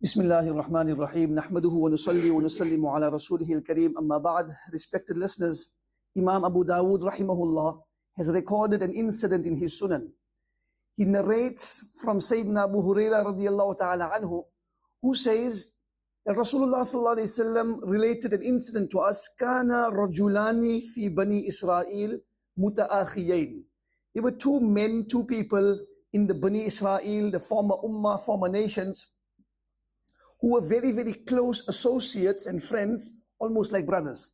Bismillahir Rahmanir Rahim. Nahmaduhu wa nusalli wa nusallimu ala rasulihil kareem. Amma ba'd. Respected listeners, Imam Abu Dawood rahimahullah has recorded an incident in his Sunan. He narrates from Sayyidina Abu Hurairah radiyallahu ta'ala anhu, who says that Rasulullah sallallahu alayhi wasallam related an incident to us. Kana rajulani fi bani Israel mutaakhiyain. There were two men, two people in the Bani Israel, the former ummah, former nations, who were very, very close associates and friends, almost like brothers.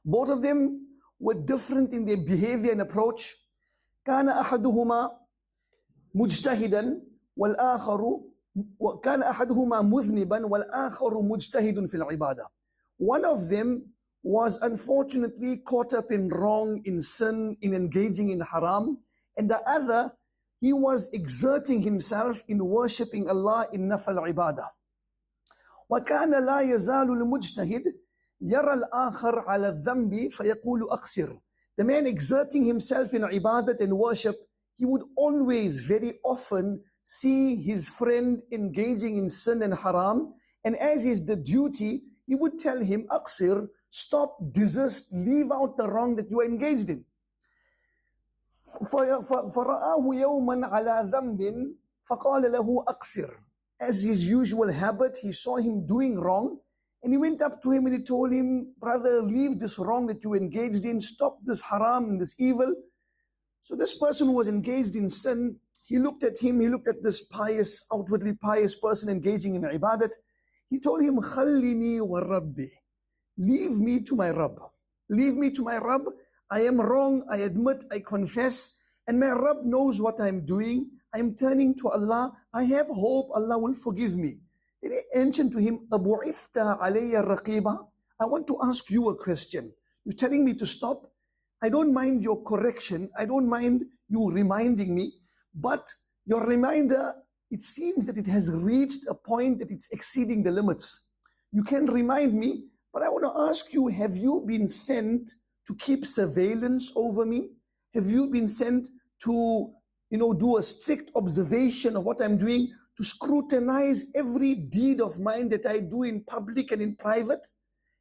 Both of them were different in their behavior and approach. كان أحدهما مجتهدا والآخر كان أحدهما مذنبا والآخر مجتهد في العبادة. One of them was unfortunately caught up in wrong, in sin, in engaging in haram, and the other, he was exerting himself in worshipping Allah in nafal ibadah. وكان لا يزال المجتهد يرى الآخر على الذنب فيقول أقصر. The man exerting himself in ibadat and worship, he would always, very often, see his friend engaging in sin and haram, and as is the duty, he would tell him, أقصر, stop, desist, leave out the wrong that you are engaged in. فرآه يوما على ذنب فقال له أقصر. As his usual habit, he saw him doing wrong, and he went up to him and he told him, brother, leave this wrong that you engaged in, stop this haram and this evil. So this person who was engaged in sin, he looked at him, he looked at this pious, outwardly pious person engaging in ibadat. He told him, خَلِّنِي وَرَبِّي, leave me to my Rabb. Leave me to my Rabb. I am wrong, I admit, I confess, and my Rabb knows what I am doing. I am turning to Allah. I have hope Allah will forgive me. Then he mentioned to him, أَبُعِثْتَ عَلَيَّ الرَّقِيبَةِ, I want to ask you a question. You're telling me to stop. I don't mind your correction. I don't mind you reminding me. But your reminder, it seems that it has reached a point that it's exceeding the limits. You can remind me, but I want to ask you, have you been sent to keep surveillance over me? Have you been sent to do a strict observation of what I'm doing, to scrutinize every deed of mine that I do in public and in private?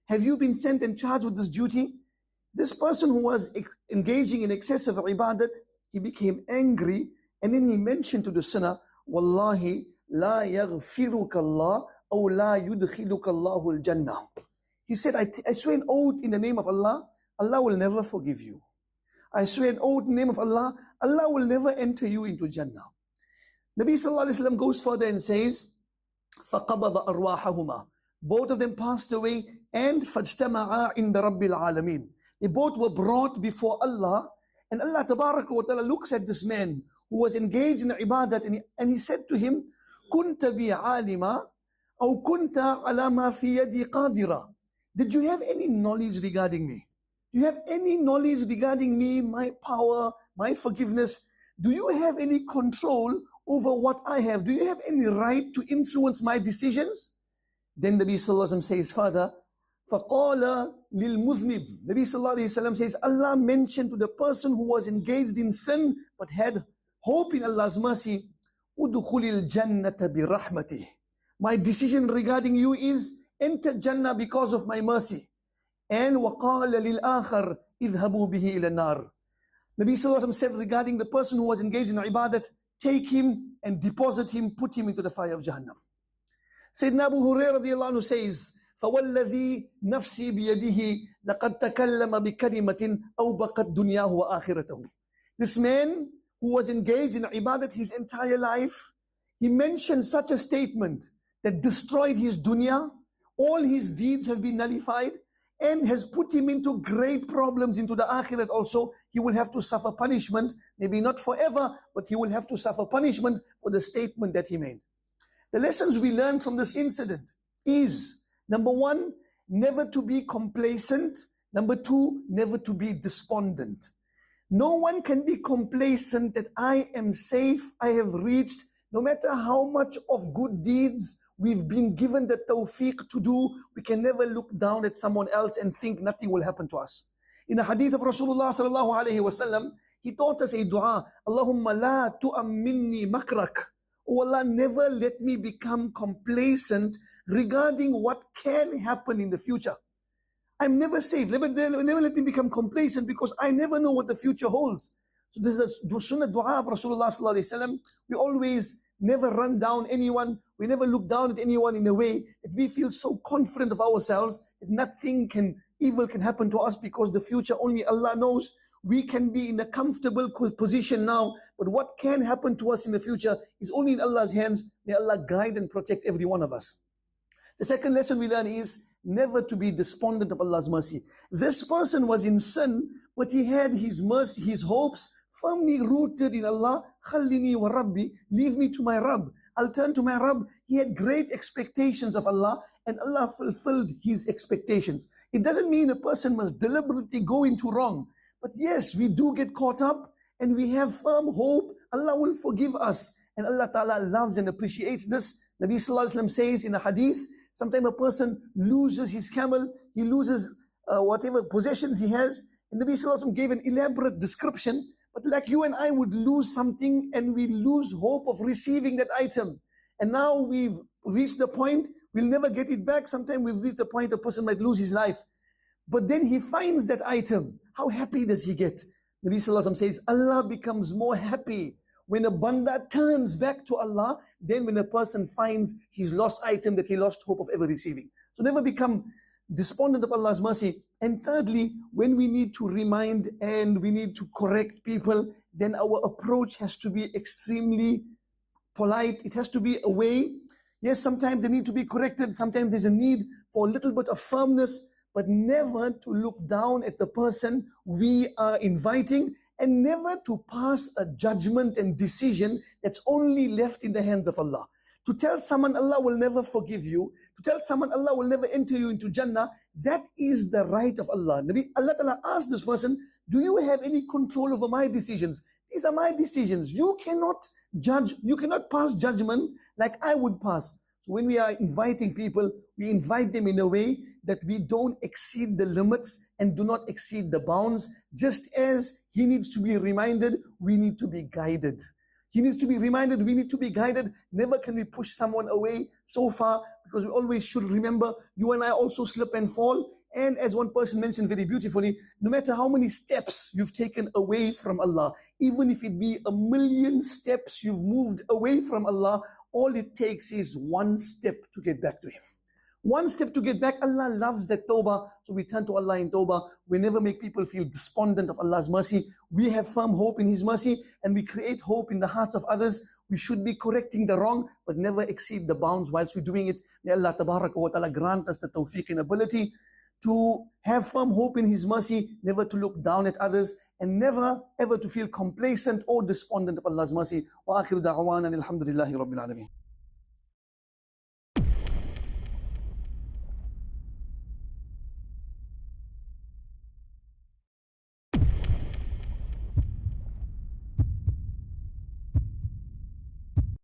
Have you been sent and charged with this duty? This person who was engaging in excessive ibadat, he became angry, and then he mentioned to the sinner, Wallahi, la yaghfiruka Allah, aw la yudkhiluka Allahu al-Jannah. He said, I swear an oath in the name of Allah, Allah will never forgive you. I swear an oath in the name of Allah, Allah will never enter you into Jannah. Nabi sallallahu alayhi wa sallam goes further and says, فَقَبَضَ أَرْوَاحَهُمَا. Both of them passed away, and فَاجْتَمَعَا عِنْدَ رَبِّ الْعَالَمِينَ. They both were brought before Allah, and Allah tabaraka wa ta'ala looks at this man who was engaged in ibadat, and he said to him, كُنْتَ بِي عَالِمًا أَوْ كُنْتَ عَلَى مَا فِي يَدِي قَادِرًا. Did you have any knowledge regarding me? Do you have any knowledge regarding me, my power, my forgiveness? Do you have any control over what I have? Do you have any right to influence my decisions? Then Nabi sallallahu alayhi wa sallam says further, فَقَالَ لِلْمُذْنِبِ. Nabi sallallahu alayhi wa sallam says, Allah mentioned to the person who was engaged in sin but had hope in Allah's mercy, أُدْخُلِ الْجَنَّةَ بِرَحْمَتِهِ. My decision regarding you is, enter Jannah because of my mercy. And وَقَالَ لِلْآخَرِ اذْهَبُوا بِهِ إِلَى النَّارِ. Nabi sallallahu alayhi wa sallam said regarding the person who was engaged in ibadat, take him and deposit him, put him into the fire of Jahannam. Sayyidina Abu Hurairah radiyallahu anhu says, فَوَالَّذِي نَفْسِي بِيَدِهِ لَقَدْ تَكَلَّمَ بِكَلِمَةٍ أَوْبَقَتْ دُنْيَاهُ وَآخِرَتَهُ. This man who was engaged in ibadat his entire life, he mentioned such a statement that destroyed his dunya, all his deeds have been nullified, and has put him into great problems into the akhirat also. He will have to suffer punishment, maybe not forever, but he will have to suffer punishment for the statement that he made. The lessons we learn from this incident is, number one, never to be complacent. Number two, never to be despondent. No one can be complacent that I am safe, I have reached, no matter how much of good deeds we've been given the tawfiq to do, we can never look down at someone else and think nothing will happen to us. In the hadith of Rasulullah sallallahu alayhi wa sallam, he taught us a dua, Allahumma la tu'am minni makrak. Oh Allah, never let me become complacent regarding what can happen in the future. I'm never safe. Never let me become complacent because I never know what the future holds. So this is the sunnah dua of Rasulullah sallallahu alaihi wasallam. We always never run down anyone. We never look down at anyone in a way that we feel so confident of ourselves that nothing evil can happen to us because the future only Allah knows. We can be in a comfortable position now, but what can happen to us in the future is only in Allah's hands. May Allah guide and protect every one of us. The second lesson we learn is never to be despondent of Allah's mercy. This person was in sin, but he had his mercy, his hopes firmly rooted in Allah. Khallini wa Rabbi, leave me to my Rabb. I'll turn to my Rabb. He had great expectations of Allah, and Allah fulfilled his expectations. It doesn't mean a person must deliberately go into wrong. But yes, we do get caught up, and we have firm hope. Allah will forgive us, and Allah Ta'ala loves and appreciates this. Nabi Sallallahu Alaihi Wasallam says in a hadith, sometimes a person loses his camel, he loses whatever possessions he has. And Nabi Sallallahu Alaihi Wasallam gave an elaborate description, but like you and I would lose something and we lose hope of receiving that item. And now we've reached the point, we'll never get it back. Sometimes we've reached the point a person might lose his life. But then he finds that item. How happy does he get? Nabi Sallallahu Alaihi Wasallam says, Allah becomes more happy when a banda turns back to Allah than when a person finds his lost item that he lost hope of ever receiving. So never become despondent of Allah's mercy. And thirdly, when we need to remind and we need to correct people, then our approach has to be extremely polite. It has to be a way. Yes, sometimes they need to be corrected. Sometimes there's a need for a little bit of firmness, but never to look down at the person we are inviting, and never to pass a judgment and decision that's only left in the hands of Allah. To tell someone Allah will never forgive you, to tell someone Allah will never enter you into Jannah, that is the right of Allah. Allah Ta'ala asked this person, do you have any control over my decisions? These are my decisions. You cannot judge, you cannot pass judgment like I would pass. So when we are inviting people, we invite them in a way that we don't exceed the limits and do not exceed the bounds. Just as he needs to be reminded, we need to be guided. He needs to be reminded, we need to be guided. Never can we push someone away so far, because we always should remember, you and I also slip and fall. And as one person mentioned very beautifully, no matter how many steps you've taken away from Allah, even if it be 1,000,000 steps you've moved away from Allah, all it takes is one step to get back to Him. One step to get back. Allah loves that tawbah. So we turn to Allah in tawbah. We never make people feel despondent of Allah's mercy. We have firm hope in His mercy, and we create hope in the hearts of others. We should be correcting the wrong, but never exceed the bounds whilst we're doing it. May Allah Tabaraka wa Ta'ala grant us the tawfiq and ability to have firm hope in His mercy, never to look down at others, and never ever to feel complacent or despondent of Allah's mercy. Wa akhiru da'wana alhamdulillahi rabbil alameen.